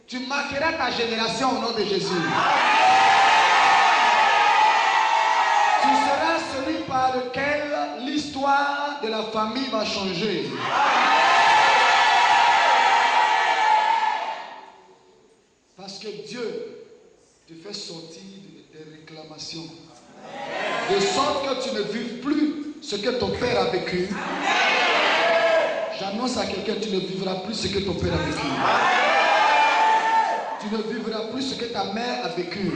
Tu marqueras ta génération au nom de Jésus. Tu seras celui par lequel l'histoire de la famille va changer. Parce que Dieu te fait sortir des réclamations. De sorte que tu ne vives plus ce que ton père a vécu. J'annonce à quelqu'un, tu ne vivras plus ce que ton père a vécu. Tu ne vivras plus ce que ta mère a vécu.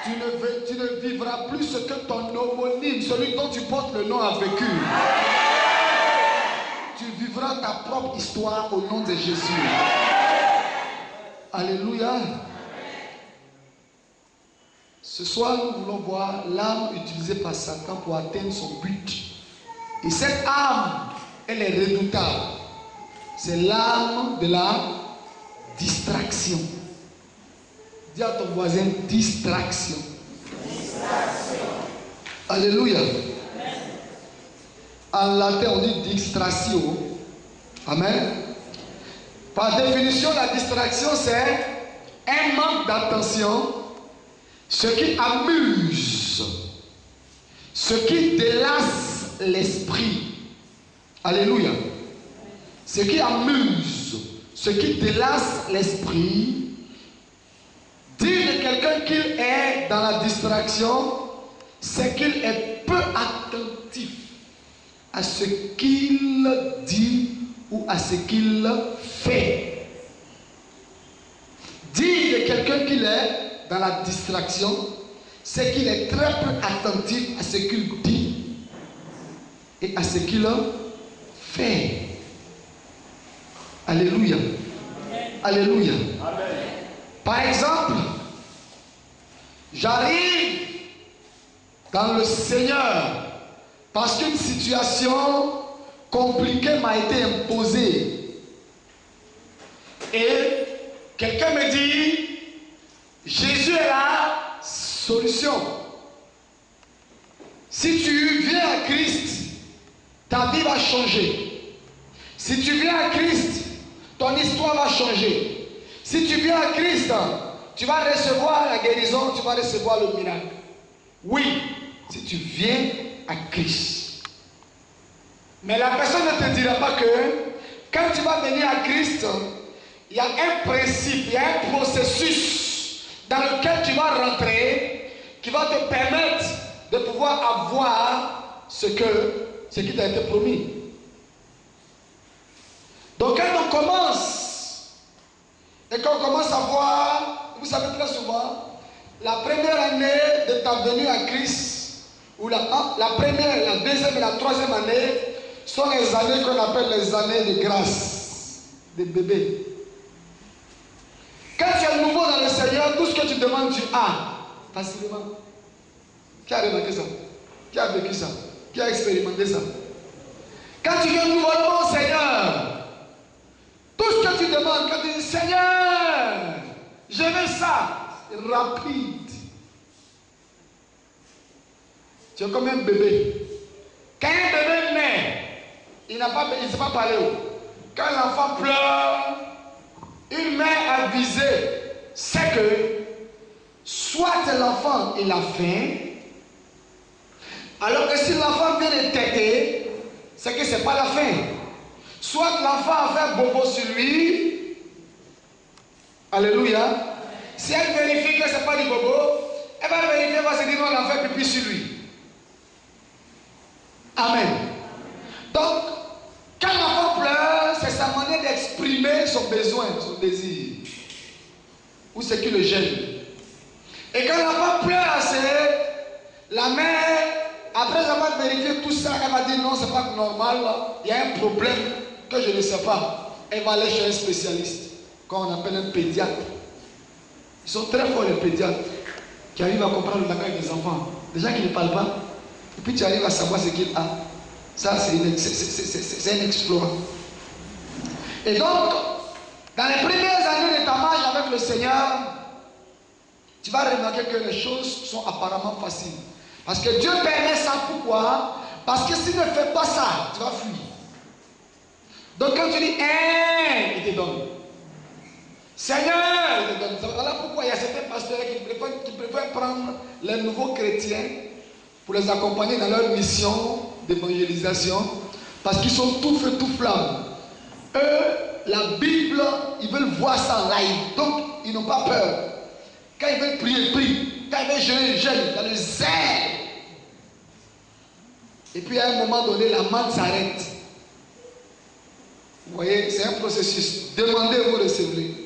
Tu ne vivras plus ce que ton homonyme, celui dont tu portes le nom, a vécu. Tu vivras ta propre histoire au nom de Jésus. Alléluia. Ce soir, nous voulons voir l'arme utilisée par Satan pour atteindre son but. Et cette arme, elle est redoutable. C'est l'arme de la distraction. Dis à ton voisin, distraction. Distraction. Alléluia. En latin, on dit distraction. Amen. Par définition, la distraction, c'est un manque d'attention, ce qui amuse, ce qui délasse l'esprit. Alléluia. Ce qui amuse, ce qui délasse l'esprit. Dire de quelqu'un qu'il est dans la distraction, c'est qu'il est peu attentif à ce qu'il dit ou à ce qu'il fait. Dire de quelqu'un qu'il est dans la distraction, c'est qu'il est très peu attentif à ce qu'il dit et à ce qu'il fait. Alléluia. Alléluia. Amen. Par exemple, j'arrive dans le Seigneur parce qu'une situation compliquée m'a été imposée. Et quelqu'un me dit, Jésus est la solution. Si tu viens à Christ, ta vie va changer. Si tu viens à Christ, ton histoire va changer. Si tu viens à Christ, tu vas recevoir la guérison, tu vas recevoir le miracle. Oui, si tu viens à Christ. Mais la personne ne te dira pas que quand tu vas venir à Christ, il y a un principe, il y a un processus dans lequel tu vas rentrer qui va te permettre de pouvoir avoir ce qui t'a été promis. Donc quand on commence, et quand on commence à voir, vous savez très souvent, la première année de ta venue à Christ, ou la première, la deuxième et la troisième année, sont les années qu'on appelle les années de grâce, des bébés. Quand tu es nouveau dans le Seigneur, tout ce que tu demandes, tu as facilement. Qui a remarqué ça? Qui a vécu ça? Qui a expérimenté ça? Quand tu viens nouvellement au Seigneur, tout ce que tu demandes, quand tu dis Seigneur, je veux ça, c'est rapide. Tu es comme un bébé. Quand un bébé naît, il ne sait pas parler. Quand l'enfant pleure, une mère avisée sait que soit l'enfant il a faim, alors que si l'enfant vient de téter, c'est que ce n'est pas la faim. Soit l'enfant a fait bobo sur lui. Alléluia. Si elle vérifie que ce n'est pas du bobo, elle va vérifier, elle va se dire non, elle a fait pipi sur lui. Amen. Donc, quand l'enfant pleure, c'est sa manière d'exprimer son besoin, son désir. Ou ce qui le gêne. Et quand l'enfant pleure assez, la mère, après avoir vérifié tout ça, elle va dire non, c'est pas normal, il y a un problème que je ne sais pas. Elle va aller chez un spécialiste, qu'on appelle un pédiatre. Ils sont très forts les pédiatres, qui arrivent à comprendre le langage des enfants. Des gens qui ne parlent pas, et puis tu arrives à savoir ce qu'il a. Ça, c'est un exploit. Et donc, dans les premières années de ta marche avec le Seigneur, tu vas remarquer que les choses sont apparemment faciles. Parce que Dieu permet ça, pourquoi? Parce que s'il ne fait pas ça, tu vas fuir. Donc quand tu dis, il te donne. Seigneur, voilà pourquoi il y a certains pasteurs qui préfèrent prendre les nouveaux chrétiens pour les accompagner dans leur mission d'évangélisation, parce qu'ils sont tout feu, tout flamme. Eux, la Bible, ils veulent voir ça en live, donc ils n'ont pas peur. Quand ils veulent prier, ils prient. Quand ils veulent jeûner, ils jeûnent. Dans le zèle. Et puis à un moment donné, la manne s'arrête. Vous voyez, c'est un processus. Demandez, vous recevrez.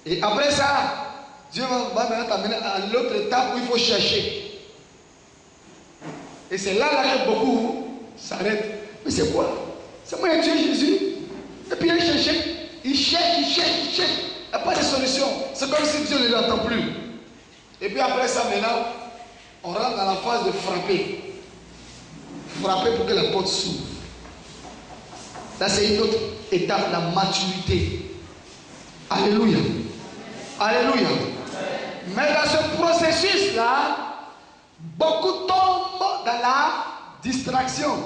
Et après ça, Dieu va maintenant t'amener à l'autre étape où il faut chercher. Et c'est là que beaucoup s'arrêtent. Mais c'est quoi? C'est moi qui ai tué Jésus. Et puis il cherche. Il n'y a pas de solution. C'est comme si Dieu ne l'entend plus. Et puis après ça, maintenant, on rentre dans la phase de frapper. Frapper pour que la porte s'ouvre. Là, c'est une autre étape, la maturité. Alléluia. Alléluia. Mais dans ce processus-là, beaucoup tombent dans la distraction.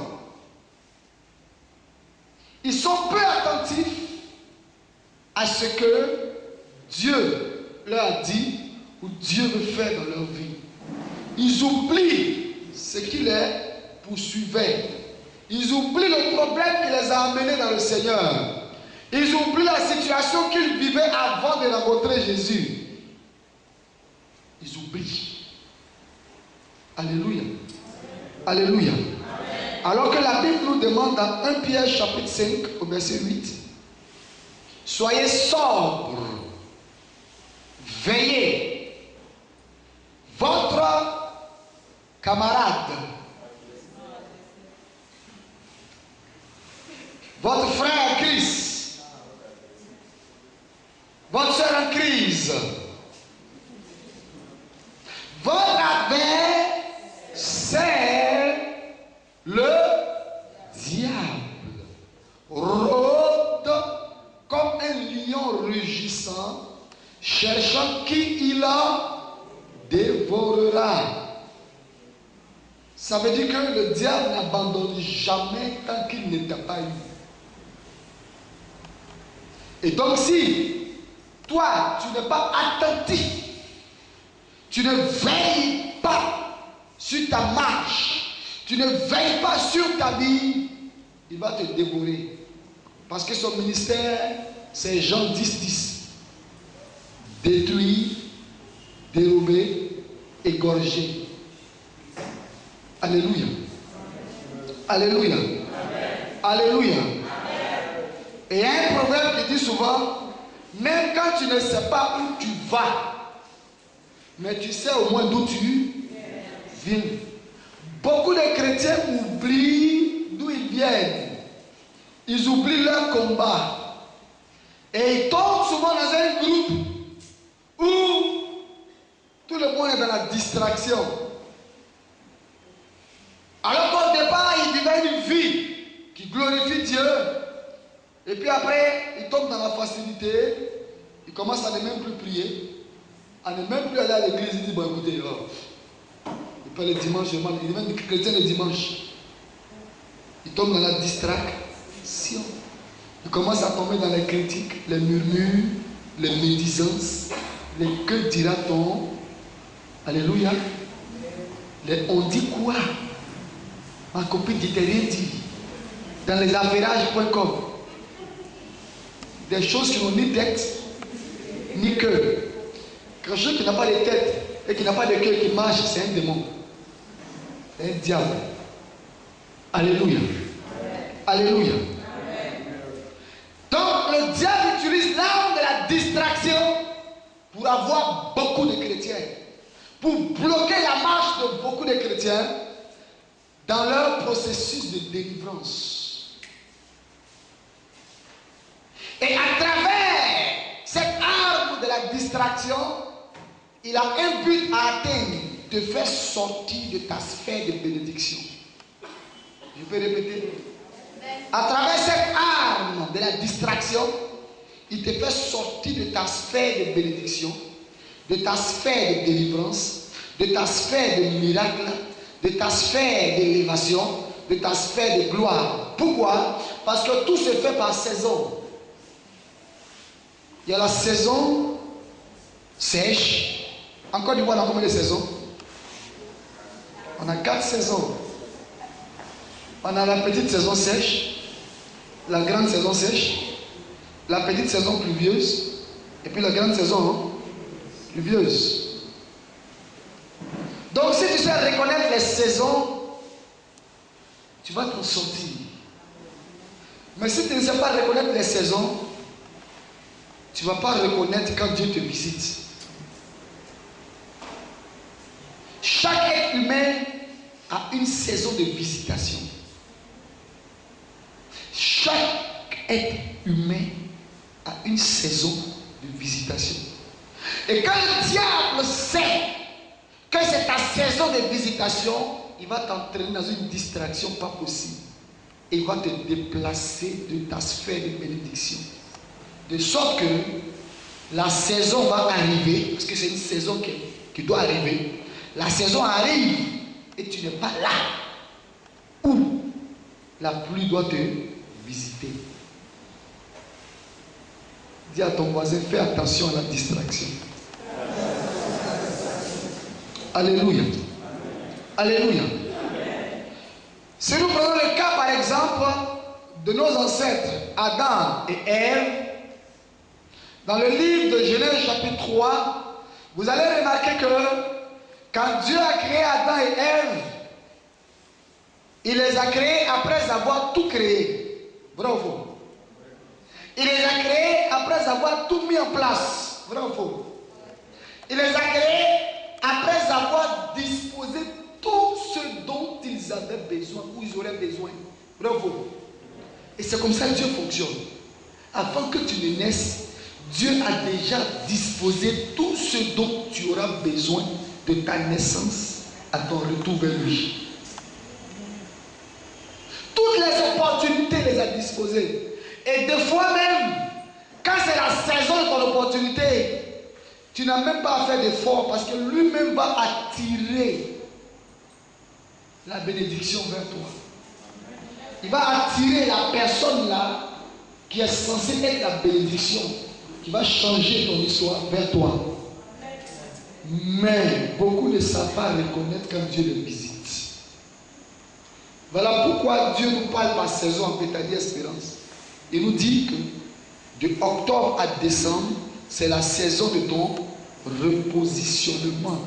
Ils sont peu attentifs à ce que Dieu leur a dit ou Dieu veut faire dans leur vie. Ils oublient ce qui les poursuivait. Ils oublient le problème qui les a amenés dans le Seigneur. Ils oublient la situation qu'ils vivaient avant de rencontrer Jésus. Ils oublient. Alléluia. Alléluia. Alors que la Bible nous demande dans 1 Pierre chapitre 5 au verset 8, soyez sobres, veillez. Votre camarade, votre frère en crise, votre soeur en crise, votre adversaire, le diable, rôde comme un lion rugissant, cherchant qui il a dévorera. Ça veut dire que le diable n'abandonne jamais tant qu'il ne t'a pas eu. Et donc si toi tu n'es pas attentif, tu ne veilles pas sur ta marche, tu ne veilles pas sur ta vie, il va te dévorer. Parce que son ministère, c'est Jean 10:10. Détruire, dérober, égorger. Alléluia. Alléluia. Alléluia. Et il y a un proverbe qui dit souvent, même quand tu ne sais pas où tu vas, mais tu sais au moins d'où tu viens. Beaucoup de chrétiens oublient d'où ils viennent. Ils oublient leur combat. Et ils tombent souvent dans un groupe où tout le monde est dans la distraction. Alors qu'au départ, ils vivaient une vie qui glorifie Dieu. Et puis après, ils tombent dans la facilité. Ils commencent à ne même plus prier, à ne même plus aller à l'église. Ils disent, bon écoutez, ils peuvent le dimanche, ils deviennent des chrétiens le dimanche. Ils tombent dans la distraction. Ils commencent à tomber dans les critiques, les murmures, les médisances, les que dira-t-on. Alléluia. Les on dit quoi? Ma copine dit rien dit. Dans les affairages.com. Des choses qui n'ont ni tête, ni cœur. Quelqu'un qui n'a pas de tête et qui n'a pas de cœur qui marche, c'est un démon. C'est un diable. Alléluia. Alléluia. Donc le diable utilise l'arme de la distraction pour avoir beaucoup de chrétiens. Pour bloquer la marche de beaucoup de chrétiens dans leur processus de délivrance. Et à travers cette arme de la distraction, il a un but à atteindre, te faire sortir de ta sphère de bénédiction. Je peux répéter. À travers cette arme de la distraction, il te fait sortir de ta sphère de bénédiction, de ta sphère de délivrance, de ta sphère de miracle, de ta sphère d'élévation, de ta sphère de gloire. Pourquoi? Parce que tout se fait par saison. Il y a la saison sèche. En Côte d'Ivoire, on a combien de saisons? On a 4 saisons. On a la petite saison sèche, la grande saison sèche, la petite saison pluvieuse, et puis la grande saison pluvieuse. Donc si tu sais reconnaître les saisons, tu vas t'en sortir. Mais si tu ne sais pas reconnaître les saisons, tu ne vas pas reconnaître quand Dieu te visite. Chaque être humain a une saison de visitation. Chaque être humain a une saison de visitation. Et quand le diable sait que c'est ta saison de visitation, il va t'entraîner dans une distraction pas possible. Et il va te déplacer de ta sphère de bénédiction. De sorte que la saison va arriver, parce que c'est une saison qui doit arriver. La saison arrive et tu n'es pas là où la pluie doit te visiter. Dis à ton voisin, fais attention à la distraction. Alléluia. Alléluia. Si nous prenons le cas par exemple de nos ancêtres Adam et Ève, dans le livre de Genèse chapitre 3, vous allez remarquer que quand Dieu a créé Adam et Ève, il les a créés après avoir tout créé. Vrai ou faux? Il les a créés après avoir tout mis en place. Vrai ou faux? Il les a créés après avoir disposé tout ce dont ils avaient besoin, ou ils auraient besoin. Vrai ou faux? Et c'est comme ça que Dieu fonctionne. Avant que tu ne naisses, Dieu a déjà disposé tout ce dont tu auras besoin de ta naissance à ton retour vers lui. Toutes les opportunités les a disposées. Et des fois même, quand c'est la saison de ton opportunité, tu n'as même pas à faire d'effort parce que lui-même va attirer la bénédiction vers toi. Il va attirer la personne là qui est censée être la bénédiction, qui va changer ton histoire vers toi. Mais beaucoup ne savent pas reconnaître quand Dieu le visite. Voilà pourquoi Dieu nous parle par saison en Bethany Espérance. Il nous dit que de octobre à décembre, c'est la saison de ton repositionnement.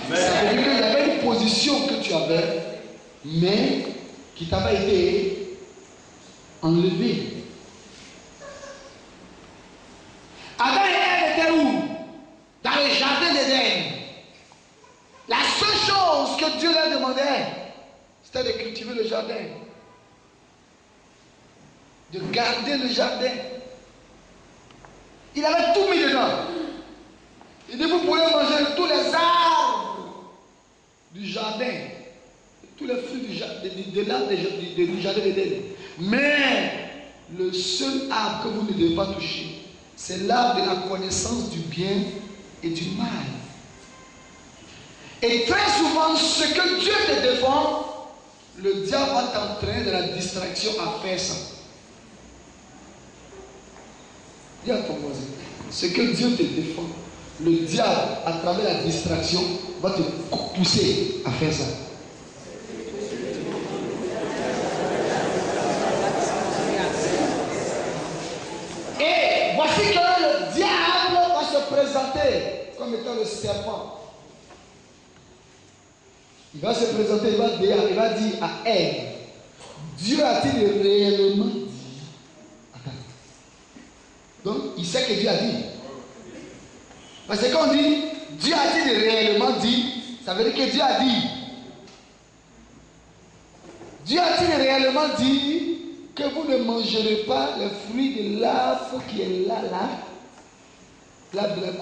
Amen. Ça veut dire qu'il y avait une position que tu avais, mais qui t'avait été enlevée. Adam et Ève étaient où? Dans le jardin d'Éden. La seule chose que Dieu leur demandait, c'était de cultiver le jardin, de garder le jardin. Il avait tout mis dedans. Il dit, vous pouvez manger tous les arbres du jardin, tous les fruits du jardin, du jardin d'Éden. Mais le seul arbre que vous ne devez pas toucher, c'est l'arbre de la connaissance du bien et du mal. Et très souvent, ce que Dieu te défend, le diable va t'entraîner de la distraction à faire ça. Dis à ton voisin, ce que Dieu te défend, le diable, à travers la distraction, va te pousser à faire ça. Et voici que le diable va se présenter comme étant le serpent. Il va se présenter, il va dire à Ève, Dieu a-t-il réellement dit? Attends. Donc, il sait que Dieu a dit. Parce que quand on dit, Dieu a-t-il réellement dit, ça veut dire que Dieu a dit. Dieu a-t-il réellement dit que vous ne mangerez pas les fruits de l'arbre qui est là, l'arbre de la